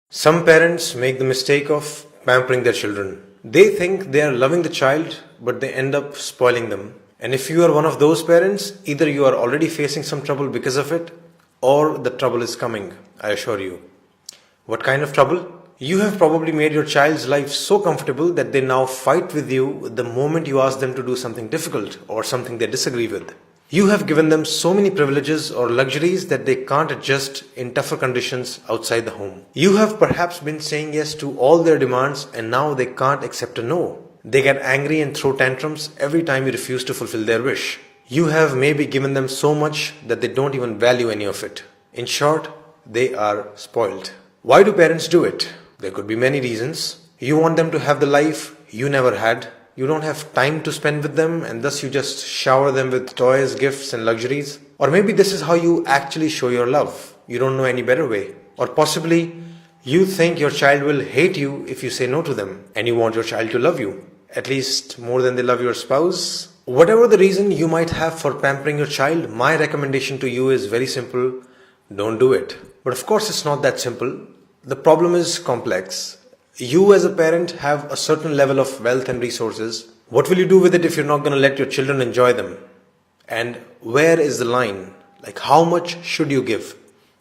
Some parents make the mistake of pampering their children. They think they are loving the child, but they end up spoiling them. And if you are one of those parents, either you are already facing some trouble because of it, or the trouble is coming, I assure you. What kind of trouble? You have probably made your child's life so comfortable that they now fight with you the moment you ask them to do something difficult or something they disagree with. You have given them so many privileges or luxuries that they can't adjust in tougher conditions outside the home. You have perhaps been saying yes to all their demands and now they can't accept a no. They get angry and throw tantrums every time you refuse to fulfill their wish. You have maybe given them so much that they don't even value any of it. In short, they are spoiled. Why do parents do it? There could be many reasons. You want them to have the life you never had. You don't have time to spend with them and thus you just shower them with toys, gifts and luxuries. Or maybe this is how you actually show your love. You don't know any better way. Or possibly you think your child will hate you if you say no to them and you want your child to love you, at least more than they love your spouse. Whatever the reason you might have for pampering your child, my recommendation to you is very simple. Don't do it. But of course it's not that simple. The problem is complex. You as a parent have a certain level of wealth and resources. What will you do with it if you're not going to let your children enjoy them? And where is the line? Like how much should you give?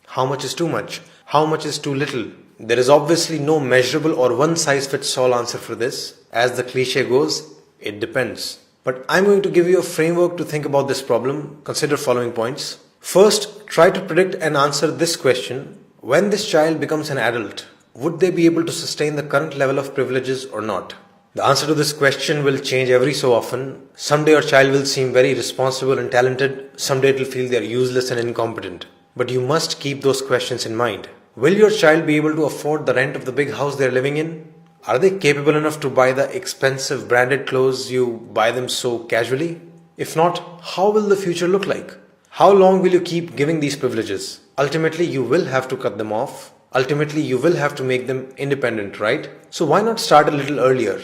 How much is too much? How much is too little? There is obviously no measurable or one size fits all answer for this. As the cliche goes, it depends. But I'm going to give you a framework to think about this problem. Consider following points. First, try to predict and answer this question. When this child becomes an adult, would they be able to sustain the current level of privileges or not? The answer to this question will change every so often. Someday your child will seem very responsible and talented. Someday it will feel they are useless and incompetent. But you must keep those questions in mind. Will your child be able to afford the rent of the big house they are living in? Are they capable enough to buy the expensive branded clothes you buy them so casually? If not, how will the future look like? How long will you keep giving these privileges? Ultimately, you will have to cut them off. Ultimately, you will have to make them independent, right? So why not start a little earlier?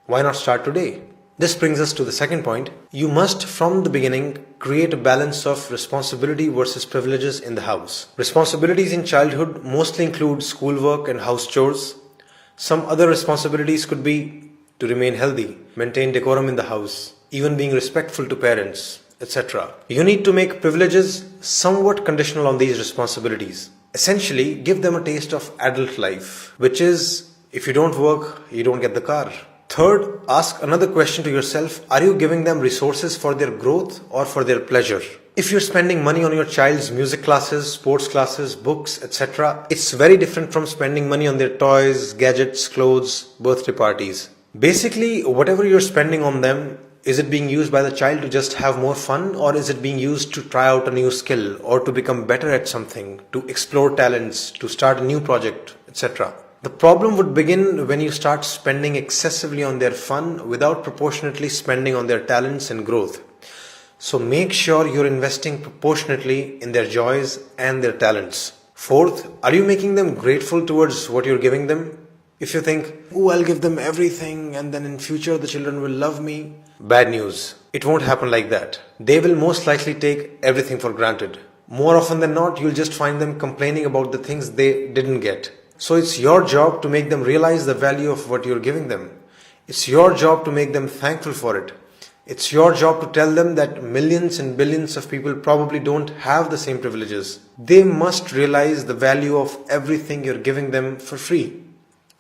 Why not start today? This brings us to the second point. You must, from the beginning, create a balance of responsibility versus privileges in the house. Responsibilities in childhood mostly include schoolwork and house chores. Some other responsibilities could be to remain healthy, maintain decorum in the house, even being respectful to parents, etc. You need to make privileges somewhat conditional on these responsibilities. Essentially, give them a taste of adult life, which is, if you don't work, you don't get the car. Third, ask another question to yourself. Are you giving them resources for their growth or for their pleasure? If you're spending money on your child's music classes, sports classes, books, etc., it's very different from spending money on their toys, gadgets, clothes, birthday parties. Basically, whatever you're spending on them, is it being used by the child to just have more fun, or is it being used to try out a new skill or to become better at something, to explore talents, to start a new project, etc.? The problem would begin when you start spending excessively on their fun without proportionately spending on their talents and growth. So make sure you're investing proportionately in their joys and their talents. Fourth, are you making them grateful towards what you're giving them? If you think, oh, I'll give them everything and then in future the children will love me. Bad news. It won't happen like that. They will most likely take everything for granted. More often than not, you'll just find them complaining about the things they didn't get. So it's your job to make them realize the value of what you're giving them. It's your job to make them thankful for it. It's your job to tell them that millions and billions of people probably don't have the same privileges. They must realize the value of everything you're giving them for free.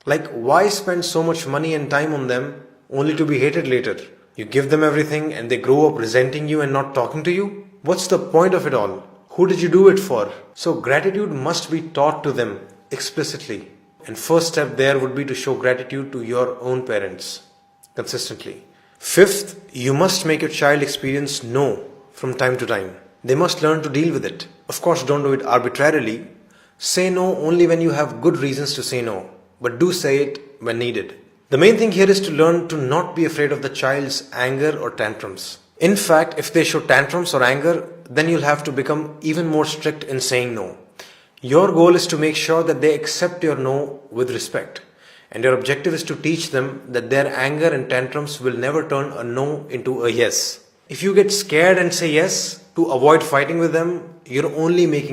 Like, why spend so much money and time on them only to be hated later? You give them everything and they grow up resenting you and not talking to you? What's the point of it all? Who did you do it for? So gratitude must be taught to them explicitly. And first step there would be to show gratitude to your own parents consistently. Fifth, you must make your child experience no from time to time. They must learn to deal with it. Of course, don't do it arbitrarily. Say no only when you have good reasons to say no. But do say it when needed. The main thing here is to learn to not be afraid of the child's anger or tantrums. In fact, if they show tantrums or anger, then you'll have to become even more strict in saying no. Your goal is to make sure that they accept your no with respect. And your objective is to teach them that their anger and tantrums will never turn a no into a yes. If you get scared and say yes to avoid fighting with them, you're only making